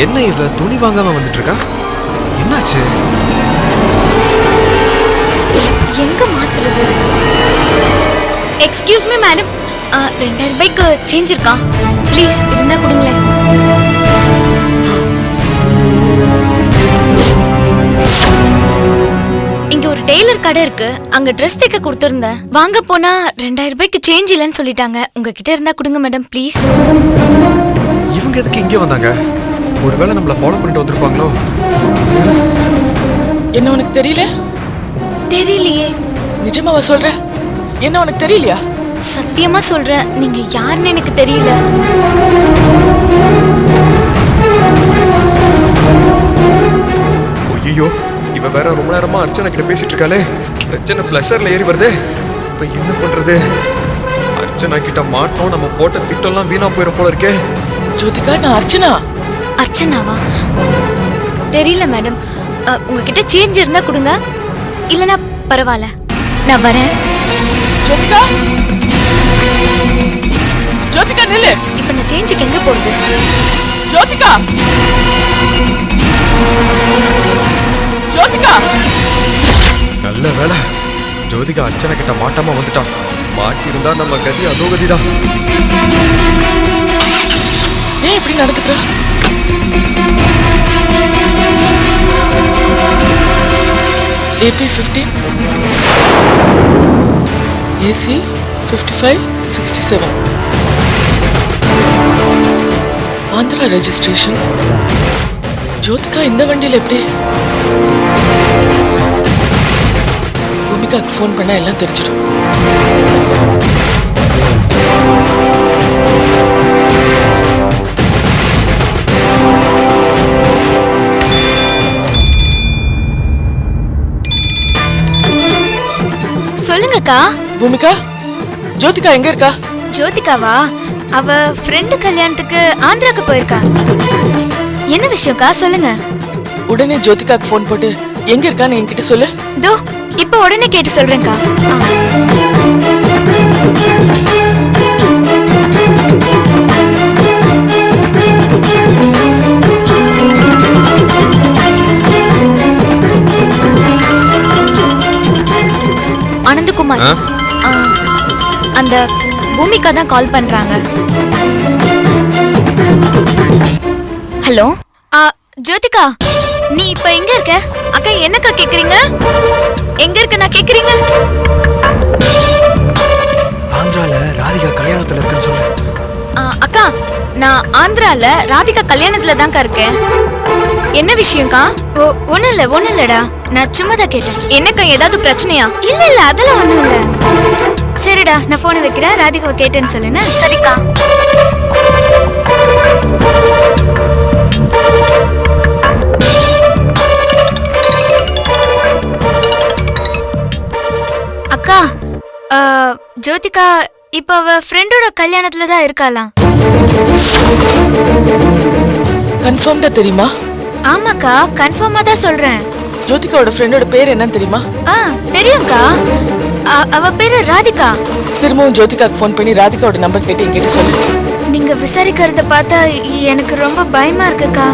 என்ன இவ துணி வாங்காம வந்துட்டு இருக்கா? என்னாச்சு? எங்க மாத்துறது? எக்ஸ்கியூஸ் மீ மேடம், 2000 ரூபாய்க்கு சேஞ்ச் இருக்கா? ப்ளீஸ் இருந்தா கொடுங்களேன். இங்க ஒரு டெய்லர் கடை இருக்கு, அங்க ட்ரெஸ் தைக்க கொடுத்திருந்தேன். வாங்க போனா 2000 ரூபாய்க்கு சேஞ்ச் இல்லைன்னு சொல்லிட்டாங்க. உங்ககிட்ட இருந்தா கொடுங்க மேடம் ப்ளீஸ். இவங்க எதுக்கு இங்கே வந்தாங்க? ஒருவேளை நம்மள ஃபாலோ பண்ணிட்டு வந்திருப்பாங்களோ? என்ன உனக்கு தெரியல? தெரியலையே. நிஜமாவா சொல்ற? என்ன உனக்கு தெரியலையா? சத்தியமா சொல்றேன், நீங்க யாருன்னு எனக்கு தெரியல. ஐயோ, இவ வேற ரொம்ப நேரமா அர்ச்சனா கிட்ட பேசிட்டு இருக்காளே. பிரச்சனை பிளஷர்ல ஏறி வருது. இப்ப என்ன பண்றது? அர்ச்சனா கிட்ட மாட்டோம், நம்ம போட்ட திட்டம்லாம் வீணா போயிடும் போல இருக்கே. ஜோதிகா, நான் அர்ச்சனா. அர்ச்சனாவா? தெரியல மேடம். உங்ககிட்ட சேஞ்ச் இருந்தா கொடுங்க, இல்லனா பரவாயில்ல, நான் வரேன். ஜோதிகா, ஜோதிகா நில்லு. இப்ப நான் சேஞ்சுக்கு எங்க போறது? ஜோதிகா, ஜோதிகா. நல்ல வேலை, ஜோதிகா அர்ச்சனா கிட்ட மாட்டாம வந்துட்டான். மாட்டி இருந்தா நம்ம கதி அதோ கதிதான். ஏன் இப்படி நடந்துக்கிறா? AP15 AC 5567 Andhra registration. Jyothika இந்த வண்டியில் எப்படி? பூமிகாக்கு ஃபோன் பண்ணா எல்லாம் தெரிஞ்சிடும். சொல்லுங்கக்கா. பூமிகா, ஜோதிகா எங்க இருக்கா? ஜோதிகாவா? அவ ஃப்ரெண்டு கல்யாணத்துக்கு ஆந்திராக்கு போயிருக்கா. என்ன விஷயம்க்கா சொல்லுங்க. உடனே ஜோதிகாக்கு ஃபோன் போட்டு எங்க இருக்கான்னு என்கிட்ட சொல்லு. தோ இப்ப உடனே கேட்டு சொல்றேன்க்கா. ஆனந்தகுமார், அந்த பூமிகா தான் கால் பண்றாங்க. ஹலோ ஜோதிகா, நீ இப்ப எங்க இருக்க? அக்கா என்னக்கா கேக்குறீங்க? எங்க இருக்க நான் கேக்குறீங்க? ஆந்திரால ராதிகா கல்யாணத்துல இருக்குன்னு சொல்லு. அக்கா, நான் ஆந்திரால ராதிகா கல்யாணத்துல தான்க்கா இருக்கேன். என்ன விஷயம்க்கா? ஒண்ணும் இல்லடா, நான் சும்மா தான் கேட்டேன். என்னக்கா ஏதாவது பிரச்சனையா? இல்ல அதெல்லாம் ஒண்ணும் இல்ல. சரிடா, நான் போனை வைக்கிறேன். ராதிகாவை கேட்டேன்னு சொல்லுன்னு. சரிக்கா. அக்கா, ஜோதிகா இப்ப அவ ஃப்ரெண்டோட கல்யாணத்துல தான் இருக்காளாம். கன்ஃபார்ம்டா தெரியுமா? ஆமாக்கா, கன்ஃபார்மா தான் சொல்றேன். ஜோதிகாவோட ஃப்ரெண்டோட பேர் என்னன்னு தெரியுமா? தெரியும்க்கா. அவ பேரு ராதிகா. திரும்பவும் ஜோதிகாக்கு ஃபோன் பண்ணி ராதிகாவோட நம்பர் கேட்டு என்கிட்ட சொல்லு. நீங்க விசாரிக்கிறத பார்த்தா எனக்கு ரொம்ப பயமா இருக்குக்கா.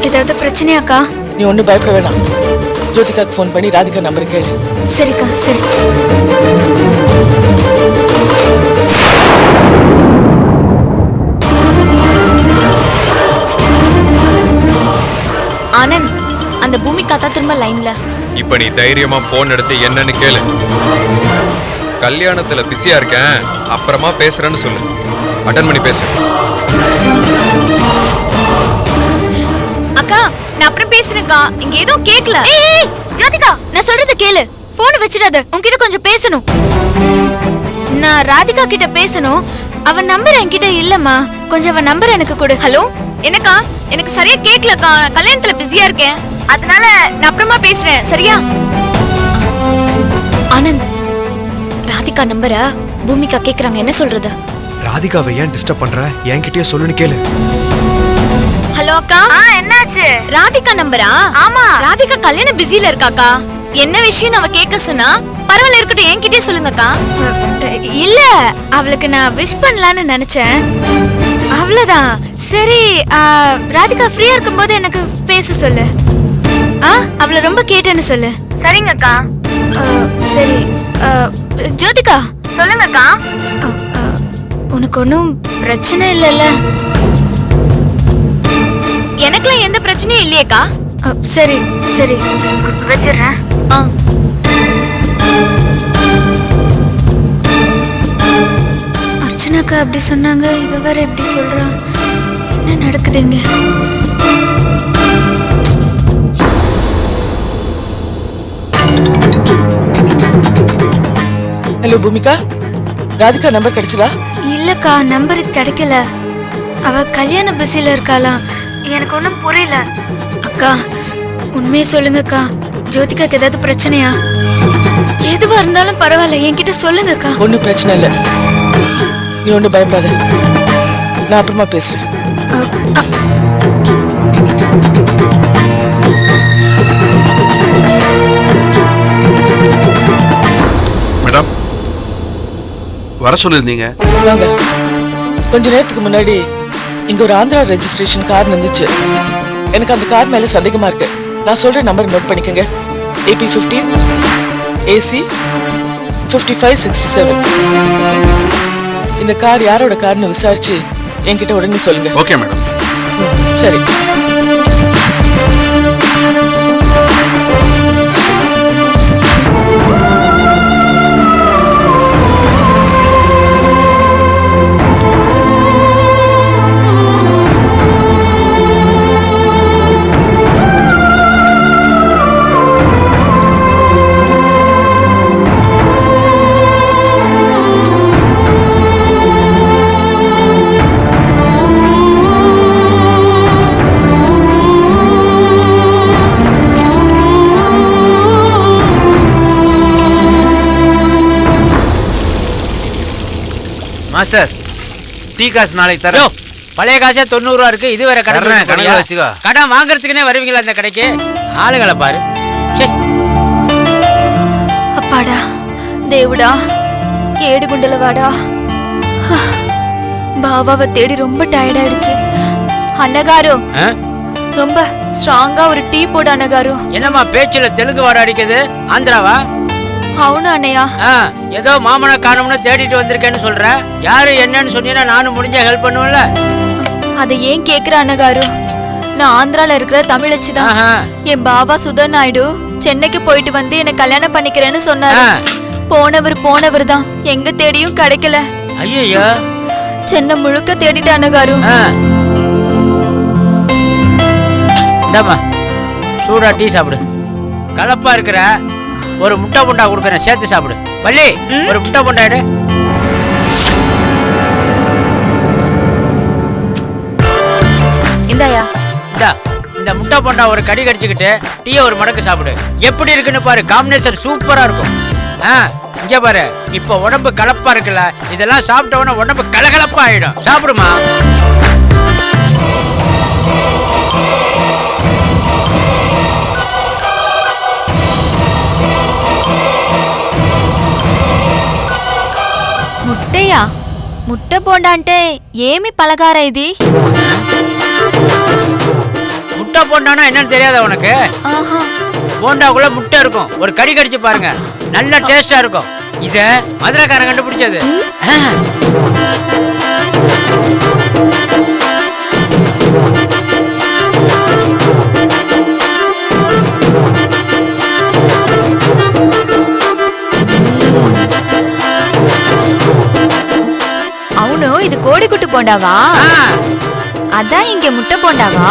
ஏதாவது பிரச்சனையாக்கா? நீ ஒன்னும் பயப்பட வேணாம். ஜோதிகாக்கு ஃபோன் பண்ணி ராதிகா நம்பர் கேளு. சரிக்கா, சரி. ஆனந்த், அந்த பூமிகா தான் திரும்ப லைன்ல. இப்ப நீ தைரியமா போன் எடுத்து என்னன்னு கேளு. கல்யாணத்துல பிஸியா இருக்கேன், அப்புறமா பேசுறேன்னு சொல்லு. அட்டன் பண்ணி பேசு. அக்கா, நான் அப்புறம் பேசுறேன்க்கா. இங்க ஏதோ கேக்கல. ஜோதிகா, நான் சொல்றத கேளு. போன் வச்சிடாத, உன்கிட்ட கொஞ்சம் பேசணும். நான் ராதிகா கிட்ட பேசணும். அவ நம்பர் என்கிட்ட இல்லம்மா, கொஞ்சம் அவ நம்பர் எனக்கு கொடு. ஹலோ, என்னக்கா? எனக்கு சரியா கேக்கலக்கா, நான் கல்யாணத்துல பிஸியா இருக்கேன், அதனால நான் அப்புறமா பேசுறேன், சரியா? ஆனந்த், ராதிகா நம்பர பூமிகா கேக்குறாங்க, என்ன சொல்றது? ராதிகாவை ஏன் டிஸ்டர்ப் பண்ற? என்கிட்டயே சொல்லுன்னு கேளு. ஹலோ அக்கா. என்னாச்சு? ராதிகா நம்பரா? ஆமா, ராதிகா கல்யாண பிஸில இருக்காக்கா. என்ன விஷயம் அவ கேட்க சொன்னா? பரவாயில்ல இருக்கட்டும், என்கிட்டயே சொல்லுங்கக்கா. இல்ல, அவளுக்கு நான் விஷ் பண்ணலாம்னு நினைச்சேன். அவ அவ்வளவுதான். சரி, ராதிகா ஃப்ரீயா இருக்கும்போது எனக்கு பேச சொல்லு. அவளை ரொம்ப கேட்டேன்னு சொல்லு. சரிங்கக்கா. சரி, ஜோதிகா சொல்லுங்கக்கா. உனக்கு ஒன்றும் பிரச்சனை இல்லைல்ல? எனக்குலாம் எந்த பிரச்சனையும் இல்லையேக்கா. சரி சரி, வச்சிடுறேன். அர்ச்சனாக்கா அப்படி சொன்னாங்க, இவ வேற எப்படி சொல்றா? என்ன நடக்குதுங்க? ஹலோ பூமிகா, ராதிகா நம்பர் கிடைச்சதா? இல்லக்கா, நம்பர் கிடைக்கல. அவ கல்யாண பிஸில இருக்காளாம். எனக்கு ஒன்றும் புரியல. அக்கா, உண்மையை சொல்லுங்கக்கா. ஜோதிகாக்கு ஏதாவது பிரச்சனையா? எதுவா இருந்தாலும் பரவாயில்ல, என்கிட்ட சொல்லுங்கக்கா. ஒன்றும் பிரச்சனை இல்லை, நீ ஒன்றும் பயப்படாத. நான் அப்புறமா பேசுறேன். மேடம், வர சொல்லியிருந்தீங்க. வாங்க. கொஞ்ச நேரத்துக்கு முன்னாடி இங்க ஒரு ஆந்திரா ரெஜிஸ்ட்ரேஷன் கார் நின்றுச்சு. எனக்கு அந்த கார் மேல சந்தேகமா இருக்கு. நான் சொல்ற நம்பர் நோட் பண்ணிக்கங்க. AP15 AC 5567. இந்த கார் யாரோட கார்னு விசாரிச்சு என்கிட்ட உடனே சொல்லுங்க. Okay madam. சரி. மாஸ்டர், டீ காசு நாளைக்கு தரோம். பழைய காசே 90 ரூபா இருக்கு. இது வேற கடன் வச்சுக்கோ. கடன் வாங்குறதுக்குனே வருவீங்களா இந்த கடைக்கு? ஆளுகளை பாரு. அப்பாடா தேவுடா, ஏடுகுண்டல வாடா. பாபாவை தேடி ரொம்ப டயர்ட் ஆயிடுச்சு. அன்னகாரு, ரொம்ப ஸ்ட்ராங்கா ஒரு டீ போடு அன்னகாரு. என்னம்மா பேச்சுல தெலுங்கு வாட அடிக்குது? ஆந்திராவா? అవును అన్నయ్య. ஏதோ மாமனை காணோம்னு தேடிட்டு வந்திருக்கேன்னு சொல்ற. யாரு என்னன்னு சொன்னீங்கன்னா நானும் முடிஞ்ச ஹெல்ப் பண்ணுவேன்ல. அதை ஏன் கேக்குற அண்ணகாரு? நான் ஆந்திரால இருக்கிற தமிழச்சி தான். என் பாபா சுதன் நாயுடு சென்னைக்கு போயிட்டு வந்து என்ன கல்யாணம் பண்ணிக்கிறேன்னு சொன்னாரு. போனவர் தான், எங்க தேடியும் கிடைக்கல. ஐயோ, சென்னை முழுக்க தேடிட்டு அண்ணகாரு. இந்தாம்மா, சூடா டீ சாப்பிடு. கலப்பா இருக்கிற ஒரு முட்டை பொண்டா கொடுக்கறேன், சேர்த்து சாப்பிடு. வள்ளி, ஒரு முட்டை பொண்டா எடு. இந்தாயா. இந்த முட்டை பொண்டா ஒரு கடி கடிச்சுக்கிட்டு டீயை ஒரு மடக்கு சாப்பிடு. எப்படி இருக்குன்னு பாரு. காம்பினேஷன் சூப்பரா இருக்கும். இங்க பாரு, இப்ப உடம்பு கலப்பா இருக்குல்ல, இதெல்லாம் சாப்பிட்டவன உடம்பு கலகலப்பா ஆயிடும். சாப்பிடுமா. ముట్టయ్యా, ముట్ట బోండా అంటే ఏమి పలహారం ఇది? முட்டை போண்டானா என்னன்னு தெரியாத உனக்கு? போண்டாக்குள்ள முட்டை இருக்கும். ஒரு கடி கடிச்சு பாருங்க, நல்ல டேஸ்டா இருக்கும். இத மதுரைக்காரன் கண்டுபிடிச்சது. అవును, ఇది కోడిగుట్టు బోండావా? అదా ఇంక ముట్ట బోండావా?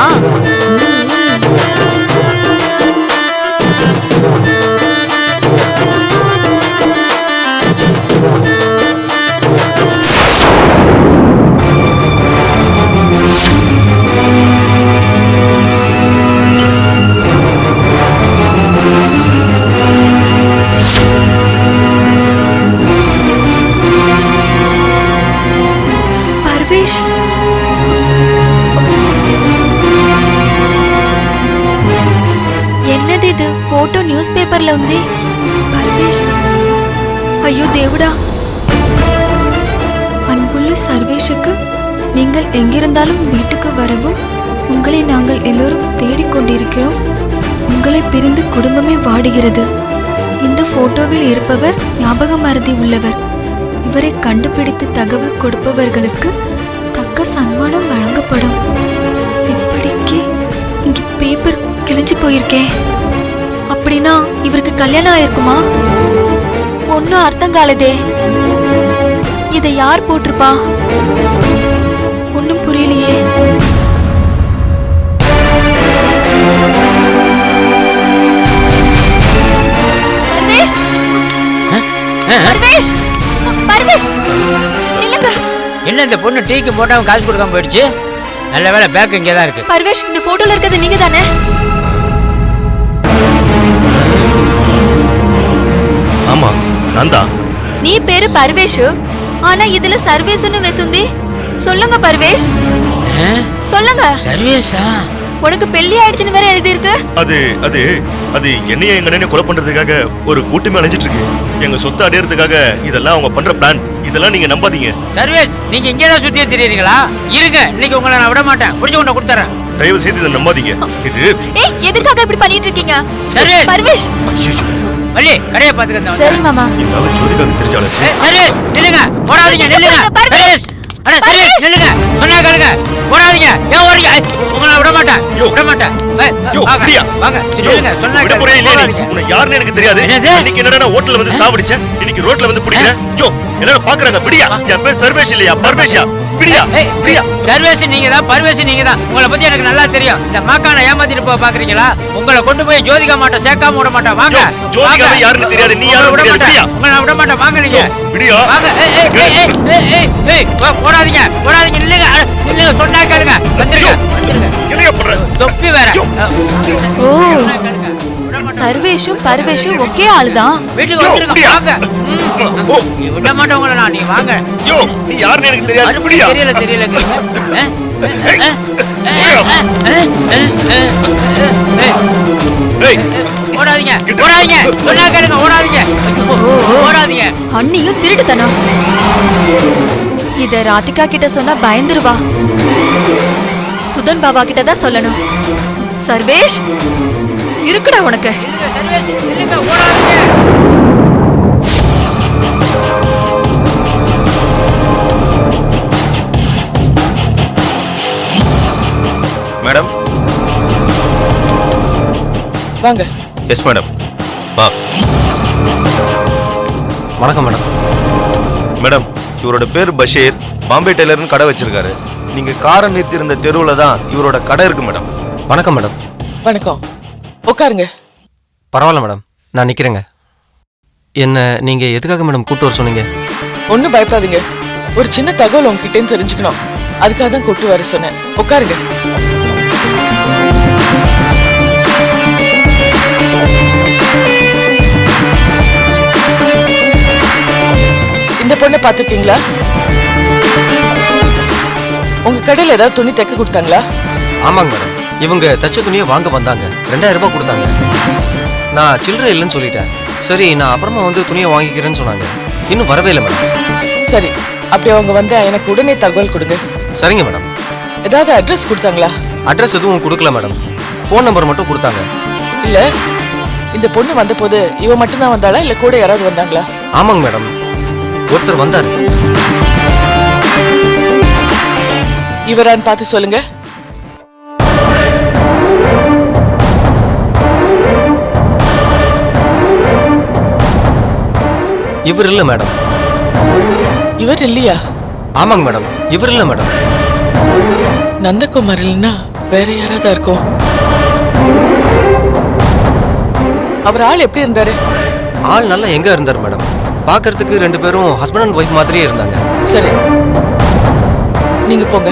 பர்வேஷ், என்னது இது? போட்டோ நியூஸ் பேப்பர்ல ఉంది. பர்வேஷ், ஐயோ தேவுடா. அன்புள்ள சர்வேஷுக்கு நீங்கள் எங்கிருந்தாலும் வீட்டுக்கு வரவும் உங்களை நாங்கள் எல்லோரும் தேடிக்கொண்டிருக்கிறோம். உங்களை பிரிந்து குடும்பமே வாடுகிறது. இந்த போட்டோவில் இருப்பவர் ஞாபக மறதி உள்ளவர். இவரை கண்டுபிடித்து தகவல் கொடுப்பவர்களுக்கு தக்க சன்மானம் வழங்கப்படும். இப்படிக்கு இங்க பேப்பர் கிழிஞ்சு போயிருக்கேன். அப்படின்னா இவருக்கு கல்யாணம் ஆயிருக்குமா? ஒன்னும் அர்த்தம் காலதே. இதை யார் போட்டிருப்பா? ஒன்னும் புரியலையே. பர்வேஷ்! பர்வேஷ்! பர்வேஷ்! நில்லுங்க. என்ன இந்த பொண்ணு டீக்கு போட்டாவும் காசு கொடுக்காம போயிடுச்சு? நல்ல வேலை பேக் இங்கே தான் இருக்கு. பர்வேஷ், இந்த போட்டோல இருக்கிறது நீங்க தானே? ஆமா, நான் தான். நீ பேரு பர்வேஷ், ஆனா இதுல சர்வேஸ்னு வெசுந்தி. சொல்லுங்க பர்வேஷ், சொல்லுங்க. சர்வேஸா? உனக்கு பெல்லி ஆயிடுச்சுன்னு வேற எழுதி இருக்கு. அது அது அது என்னைய எங்க அண்ணனை கொலை பண்றதுக்காக ஒரு கூட்டமே அலைஞ்சிட்டு இருக்கு. எங்க சொத்தை அடையறதுக்காக இதெல்லாம் அவங்க பண்ற பிளான். இதெல்லாம் நீங்க நம்பாதீங்க. சர்வேஸ், நீங்க இங்கே தான் சுத்தியே தெரியுறீங்களா? இருங்க, இன்னைக்கு உங்களை நான் விட மாட்டேன். புடிச்சு கொண்டு கொடுத்துறேன். தயவு செய்து இதை நம்பாதீங்க. இது ஏய், எதுக்காக இப்படி பண்ணிட்டு இருக்கீங்க? சர்வேஸ்! பர்வேஷ்! ஐயோ, வள்ளி, கடையை பாத்துக்க. சரி மாமா. இந்த ஆளு ஜோதிகாவுக்கு தெரிஞ்சாலும் சர்வேஸ், நில்லுங்க. போடாதீங்க, நில்லுங்க. சர்வேஸ்! அட சர்வேஸ், நில்லுங்க. சொன்னா கேளுங்க. போடாதீங்க. ஏன் ஓடுறீங்க? உங்களை விட மாட்டேன். விட மாட்டேன். வாங்க, வாங்க. சரி, நில்லுங்க. சொன்னா விட போறே இல்லையா நீ? உன்னை யாருன்னு எனக்கு தெரியாது. என்னது? இன்னைக்கு என்னடா ஹோட்டல்ல வந்து சாவடிச்ச, இன்னைக்கு ரோட்ல வந்து பிடிக்கிற. யோ, எல்லாரும் பாக்குறாங்க. பிடியா? என் பேர் சர்வேஷ் இல்லையா? பர்வேஷா? பிடியா? பிடியா? சர்வேஸ் நீங்க தான், பர்வேஸ் நீங்க தான். உங்களை பத்தி எனக்கு நல்லா தெரியும். இந்த மாக்கான ஏமாத்திட்டு போக பாக்குறீங்களா? உங்களை கொண்டு போய் ஜோதிகா மாட்ட சேர்க்காம விட மாட்டேன். வாங்க. ஜோதிகா யாருன்னு தெரியாது. நீ யாரும் தெரியாது. பிடியா? உங்களை நான் விட மாட்டேன். வாங்க நீங்க. பிடியா? வாங்க. போடாதீங்க, போடாதீங்க. நில்லுங்க, நில்லுங்க. சொன்னா கேளுங்க. வந்துருங்க, வந்துருங்க. என்னையா பண்ற? தொப்பி வேற. ஓ, சர்வேஷும் பர்வேஷும் ஒரே ஆளுதான். வீட்டுக்கு வந்துருங்க. வாங்க. ஓ, விட மாட்டேன் உங்களை நான். நீங்க வாங்க. யோ, நீ யாருன்னு எனக்கு தெரியாது. பிடியா? தெரியல, தெரியலங்க. ஏய், ஓடாதீங்க, ஓடாதீங்க. சொன்னா கேளுங்க. ஓடாதீங்க, ஓடாதீங்க. அண்ணியும் திருட்டுத்தனம். இத ராதிகா கிட்ட சொன்னா பயந்துருவா. சுதன் பாபா கிட்ட தான் சொல்லணும். சர்வேஷ், இருக்குடா உனக்கு. இல்ல சர்வேஸ், இல்லங்க. ஓடாதீங்க. மேடம். வாங்க. Yes madam. வா. வணக்கம் மேடம். மேடம், இவரோட பேர் பஷீர். பாம்பே டெய்லர்னு கடை வச்சிருக்காரு. நீங்க காரை நிறுத்தி இருந்த தெருவுல தான் இவரோட கடை இருக்கு மேடம். வணக்கம் மேடம். வணக்கம். உட்காருங்க. பரவாயில்ல மேடம், நான் நிற்கிறேங்க. என்ன நீங்கள் எதுக்காக மேடம் கூப்பிட்டு வர சொன்னீங்க? ஒன்றும் பயப்படாதீங்க. ஒரு சின்ன தகவல் உங்ககிட்டேன்னு தெரிஞ்சுக்கணும். அதுக்காக தான் கூப்பிட்டு வர சொன்னேன். உட்காருங்க. இந்த பொண்ணை பார்த்திருக்கீங்களா? உங்க கடையில் ஏதாவது துணி தைக்க கொடுத்தாங்களா? ஆமாங்க மேடம், இவங்க தச்ச துணியை வாங்க வந்தாங்க. 2000 ரூபாய் கொடுத்தாங்க. நான் சில்லறை இல்லைன்னு சொல்லிட்டேன். சரி, நான் அப்புறமா வந்து துணியை வாங்கிக்கிறேன்னு சொன்னாங்க. இன்னும் வரவே இல்லை மேடம். சரி, அப்படி அவங்க வந்தா எனக்கு உடனே தகவல் கொடுங்க. சரிங்க மேடம். ஏதாவது அட்ரஸ் கொடுத்தாங்களா? அட்ரஸ் எதுவும் கொடுக்கல மேடம், ஃபோன் நம்பர் மட்டும் கொடுத்தாங்க. இல்ல, இந்த பொண்ணு வந்த போது இவ மட்டும்தான் வந்தாளா இல்ல கூட யாராவது வந்தாங்களா? ஆமாங்க மேடம், ஒருத்தர் வந்தார். இவரான்னு பார்த்து சொல்லுங்க. இவர் இல்லை மேடம். இவர் இல்லையா? ஆமாங்க மேடம், இவர் இல்லை மேடம். நந்தகுமார் இல்லைன்னா வேற யாராவது இருக்கும். அவர் ஆள் எப்படி இருந்தாரு? ஆள் நல்லா எங்க இருந்தார் மேடம். பார்க்கறதுக்கு 2 பேரும் ஹஸ்பண்ட் அண்ட் ஒய்ஃப் மாதிரியே இருந்தாங்க. சரி, நீங்க போங்க.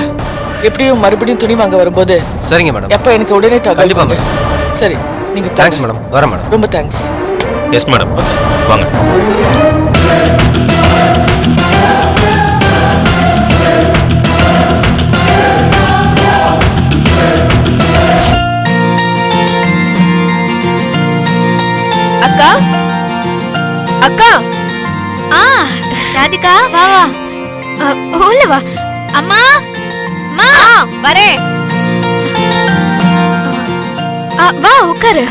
எப்படியும் மறுபடியும் துணி வாங்க வரும்போது சரிங்க மேடம். எப்ப எனக்கு உடனே தகவல் கண்டிப்பா கொடுங்க. சரி, நீங்க தேங்க்ஸ் மேடம். வரேன் மேடம். ரொம்ப தேங்க்ஸ். Yes madam. வாங்க. அக்கா, அக்கா. ராதிகா, வா வா. உள்ள வா. அம்மா, மா வரேன். வா உட்காரு.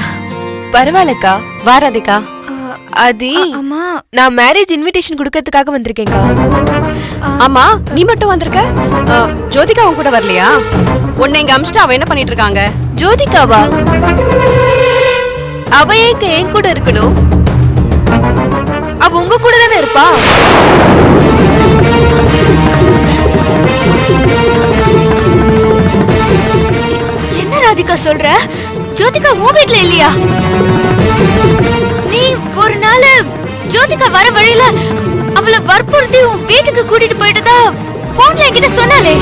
பரவாயில்லக்கா. வா ராதிகா. அது அம்மா நான் மேரேஜ் இன்விடேஷன் கொடுக்கறதுக்காக வந்திருக்கேன்க்கா. ஆமா, நீ மட்டும் வந்திருக்க? ஜோதிகா உன் கூட வரலையா? உன்னை இங்க அமிச்சிட்டு அவ என்ன பண்ணிட்டு இருக்காங்க? ஜோதிகாவா? அவ ஏங்க என் கூட இருக்கணும்? அவ உங்க கூட தானே இருப்பா. என்ன ராதிகா சொல்ற? ஜோதிகா உன் வீட்ல இல்லையா? நீ ஒரு நாள் ஜோதிகா வர வழியில அவளை வற்புறுத்தி உன் வீட்டுக்கு கூட்டிட்டு போயிட்டதா போன்ல என்கிட்ட சொன்னாலே.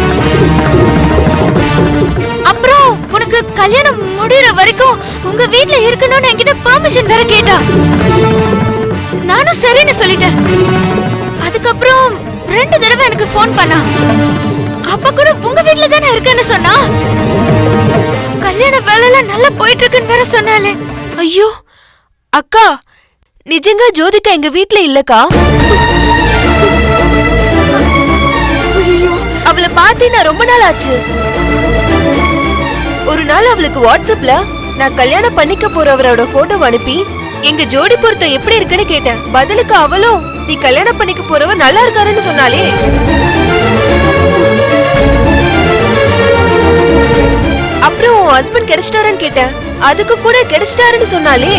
அப்புறம் உனக்கு கல்யாணம் முடியற வரைக்கும் உங்க வீட்ல இருக்கணும்னு என்கிட்ட பெர்மிஷன் வேற கேட்டா. நானும் சரின்னு சொல்லிட்டேன். அதுக்கப்புறம் 2 தடவை எனக்கு போன் பண்ணா. அப்ப கூட உங்க வீட்ல தானே இருக்கேன்னு சொன்னா. கல்யாண வேலைலாம் நல்லா போயிட்டு இருக்குன்னு வேற சொன்னாலே. ஐயோ அக்கா, நிஜங்க ஜோதிகா எங்க வீட்ல இல்லக்கா. அவளை பார்த்தே நான் ரொம்ப நாள் ஆச்சு. ஒரு நாள் அவளுக்கு வாட்ஸ்அப்ல நான் கல்யாணம் பண்ணிக்க போறவரோட போட்டோ அனுப்பி எங்க ஜோடி பொருத்தம் எப்படி இருக்குன்னு கேட்டேன். பதிலுக்கு அவளும் நீ கல்யாணம் பண்ணிக்க போறவர் நல்லா இருக்காருன்னு சொன்னாலே. அப்புறம் உன் ஹஸ்பண்ட் கிடைச்சிட்டாருன்னு கேட்டேன். அதுக்கு கூட கிடைச்சிட்டாருன்னு சொன்னாலே.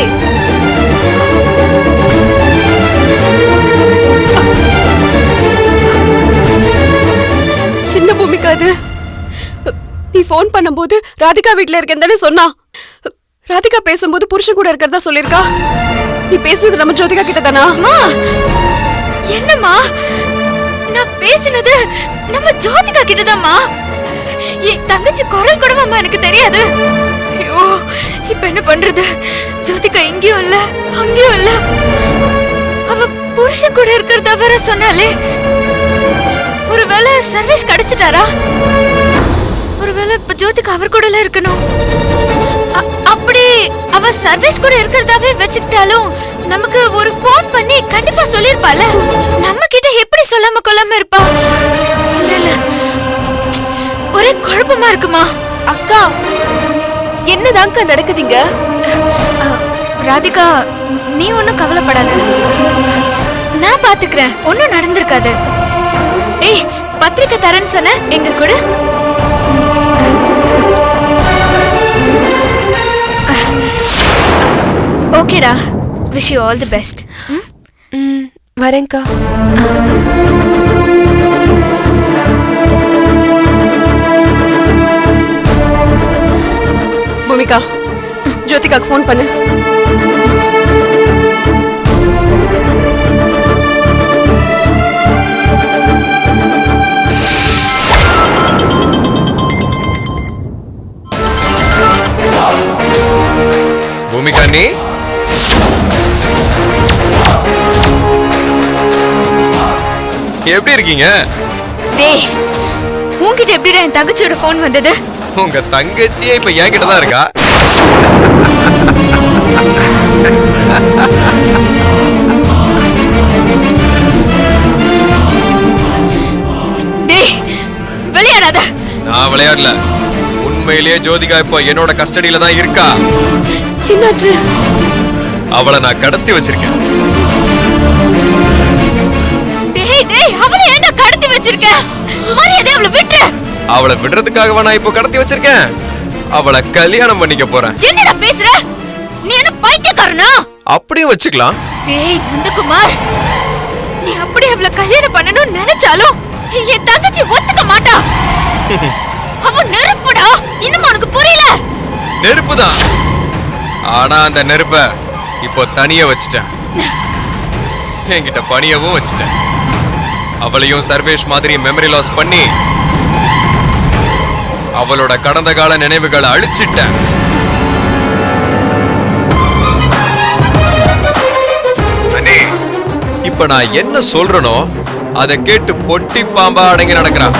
என்ன பூமிகா இது? நீ போன் பண்ணும்போது ராதிகா வீட்ல இருக்கேன்னு சொன்னா. ராதிகா பேசும்போது புருஷன் கூட இருக்கிறதா சொல்லிருக்கா. நீ பேசுறது நம்ம ஜோதிகா கிட்ட தானா? என்னம்மா நான் பேசினது நம்ம ஜோதிகா கிட்டதாம்மா. என் தங்கச்சி குரல் கூடவாம்மா எனக்கு தெரியாது. ஐயோ இப்ப என்ன பண்றது? ஜோதிகா இங்கேயும் இல்ல அங்கேயும் இல்ல. அவ புருஷன் கூட இருக்கிறதா வேற சொன்னாலே. ஒருவேளை சர்வேஷ் கிடைச்சிட்டாரா? ஒருவேளை இப்ப ஜோதிகா அவர் கூட இருக்கணும். அப்படி அவ சர்வேஷ் கூட இருக்கிறதாவே வச்சுக்கிட்டாலும் நமக்கு ஒரு போன் பண்ணி கண்டிப்பா சொல்லிருப்பால. நம்ம கிட்ட எப்படி சொல்லாம கொள்ளாம இருப்பா? இல்ல ஒரே குழப்பமா இருக்குமா? அக்கா என்னதான்க்கா நடக்குதுங்க? ராதிகா நீ ஒன்னும் கவலைப்படாத, நான் பாத்துக்கிறேன். ஒன்னும் நடந்திருக்காது. ஏய் பத்திரிக்கை தரேன்னு சொன்ன எங்க கூட. ஓகேடா, wish you all the best. வரேன்க்கா. பூமிகா, ஜோதிகாக்கு போன் பண்ணு. பூமிகா நீ எப்படி இருக்கீங்க? டேய் உன்கிட்ட எப்படிடா என் தங்கச்சியோட போன் வந்தது? உங்க தங்கச்சியே இப்ப என்கிட்ட தான் இருக்கா. டேய் விளையாடாத. நான் விளையாடல, உண்மையிலேயே ஜோதிகா இப்போ என்னோட கஸ்டடியில தான் இருக்கா. என்னாச்சு? அவளை நான் கடத்தி வச்சிருக்கேன். டேய் டேய் அவளை ஏன்டா கடத்தி வச்சிருக்க? மரியாதை அவளை விட்டு. அவளை விடுறதுக்காகவா நான் இப்போ கடத்தி வச்சிருக்கேன்? அவளை கல்யாணம் பண்ணிக்க போறேன். என்னடா பேசுற? நீ என்ன பைத்தியக்காரனா? அப்படியும் வச்சுக்கலாம். டேய் நந்தகுமார், நீ அப்படி அவளை கல்யாணம் பண்ணணும்னு நினைச்சாலும் என் தங்கச்சி ஒத்துக்க மாட்டா. அவ நெருப்புடா, இன்னும் உனக்கு புரியல? நெருப்புதான், ஆனா அந்த நெருப்ப இப்போ தனிய வச்சுட்டேன். என்கிட்ட பணியவும் வச்சுட்டேன். அவளையும் சர்வேஷ் மாதிரி மெமரி லாஸ் பண்ணி அவளோட கடந்த கால நினைவுகளை அழிச்சிட்டேன். அண்ணே, இப்ப நான் என்ன சொல்றனோ அதை கேட்டு பொட்டி பாம்பா அடங்கி நடக்கிறான்.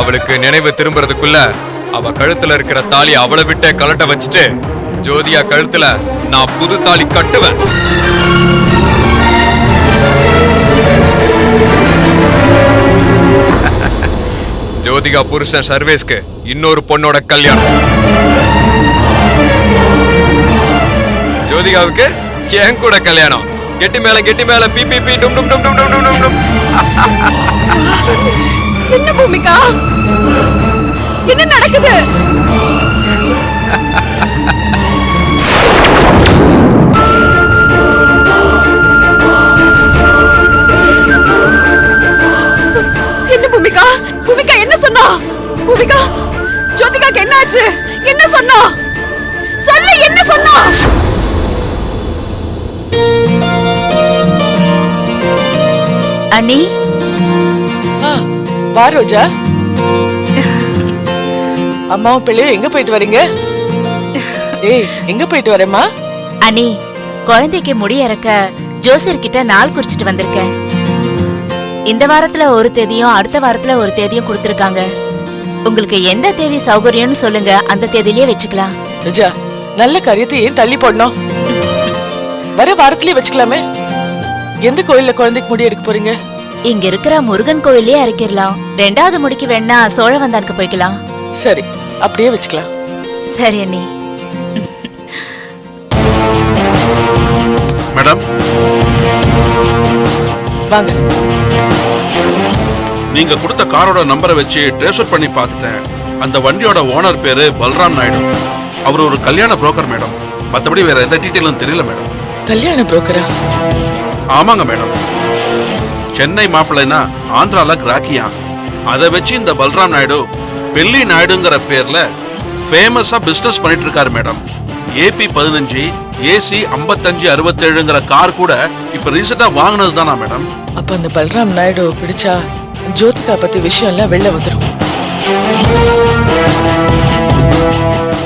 அவளுக்கு நினைவு திரும்புறதுக்குள்ள அவ கழுத்துல இருக்கிற தாலி அவளை விட்டே கலட்ட வச்சுட்டு ஜோதியா கழுத்துல நான் புது தாலி கட்டுவேன். ஜோதிகா புருஷன் சர்வேஸ்க்கு இன்னொரு பொண்ணோட கல்யாணம். ஜோதிகாவுக்கு என் கூட கல்யாணம். கெட்டி மேல பி பி பி டும் டும் டும் டும் டும் டும் டும். என்ன பூமிகா, என்ன நடக்குது? என்ன பூமிகா, பூமிகா என்ன சொன்னா? பூமிகா, ஜோதிகாக்கு என்ன ஆச்சு? என்ன சொன்னா? சொல்லு, என்ன சொன்னா? அண்ணி, வா ரோஜா. அம்மாவும் பிள்ளையும் எங்க போயிட்டு வரீங்க? ஏய், எங்க போயிட்டு வரேம்மா? அண்ணி, குழந்தைக்கு முடி இறக்க ஜோசியர் கிட்ட நாள் குறிச்சிட்டு வந்திருக்கேன். இந்த வாரத்துல ஒரு தேதியும் அடுத்த வாரத்துல ஒரு தேதியும் கொடுத்திருக்காங்க. உங்களுக்கு எந்த தேதி சௌகரியம்னு சொல்லுங்க, அந்த தேதியிலேயே வச்சுக்கலாம். ரோஜா, நல்ல காரியத்தை ஏன் தள்ளி போடணும்? வர வாரத்திலேயே வச்சுக்கலாமே. எந்த கோயில்ல குழந்தைக்கு முடி எடுக்க போறீங்க? இங்க இருக்கிற முருகன் கோயிலே அரைக்கிடலாம். 2வது முடிக்கு வேணா சோழவந்தானுக்கு போய்க்கலாம். சரி, அப்படியே வச்சுக்கலாம். சரி அண்ணி. மேடம், வாங்க. நீங்க கொடுத்த காரோட நம்பரை வச்சு ட்ரேஸ் அவுட் பண்ணி பார்த்துட்டேன். அந்த வண்டியோட ஓனர் பேரு பல்ராம் நாயுடு. அவர் ஒரு கல்யாண புரோக்கர் மேடம். மற்றபடி வேற எந்த டீட்டெயிலும் தெரியல மேடம். கல்யாண புரோக்கரா? ஆமாங்க மேடம். சென்னை மாப்பிள்ளைனா ஆந்திரால கிராக்கியா. அதை வச்சு இந்த பல்ராம் நாயுடு பெல்லி நாயுடுங்கிற பேர்ல ஃபேமஸா பிசினஸ் பண்ணிட்டு இருக்காரு மேடம். AP 15 AC 5567ங்கிற கார் கூட இப்ப ரீசெண்டா வாங்கினது தானா மேடம்? அப்ப அந்த பல்ராம் நாயுடு பிடிச்சா ஜோதிகா பத்தி விஷயம் எல்லாம் வெளில வந்துடும்.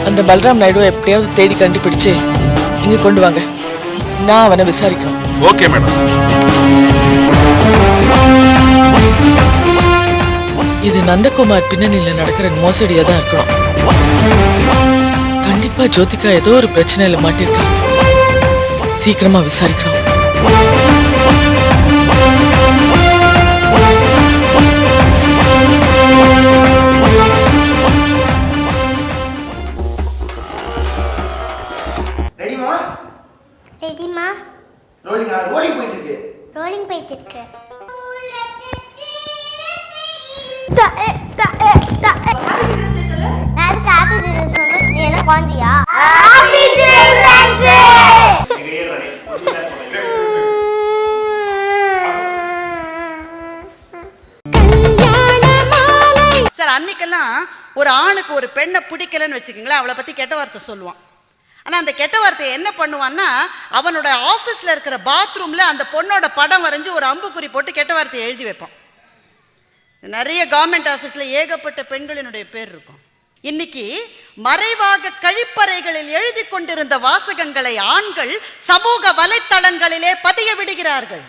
அந்த பல்ராம் நாயுடு எப்படியாவது தேடி கண்டுபிடிச்சு இங்க கொண்டு வாங்க. நான் அவனை விசாரிக்கணும். Okay madam. இது நந்தகுமார் பின்னணியில நடக்கிற மோசடியா தான் இருக்கணும். கண்டிப்பா ஜோதிகா ஏதோ ஒரு பிரச்சனையில மாட்டிருக்கா. சீக்கிரமா விசாரிக்கணும். ரெடிமா? ரெடிமா? ரோலிங் போயிட்டு இருக்கு. ரோலிங் போயிட்டு இருக்கு. சார், அன்னைக்கெல்லாம் ஒரு ஆணுக்கு ஒரு பெண்ணை பிடிக்கலன்னு வச்சுக்கோங்களேன், அவளை பத்தி கெட்ட வார்த்தை சொல்லுவான். ஆனா அந்த கெட்ட வார்த்தையை என்ன பண்ணுவான்னா, அவனோட ஆபீஸ்ல இருக்கிற பாத்ரூம்ல அந்த பொண்ணோட படம் வரைஞ்சு ஒரு அம்புக்குறி போட்டு கெட்ட வார்த்தையை எழுதி வைப்பான். நிறைய கவர்மெண்ட் ஆபீஸ்ல ஏகப்பட்ட பெண்களினுடைய பேர் இருக்கும். இன்னைக்கு மறைவாக கழிப்பறைகளில் எழுதி கொண்டிருந்த வாசகங்களை ஆண்கள் சமூக வலைத்தளங்களிலே பதிய விடுகிறார்கள்.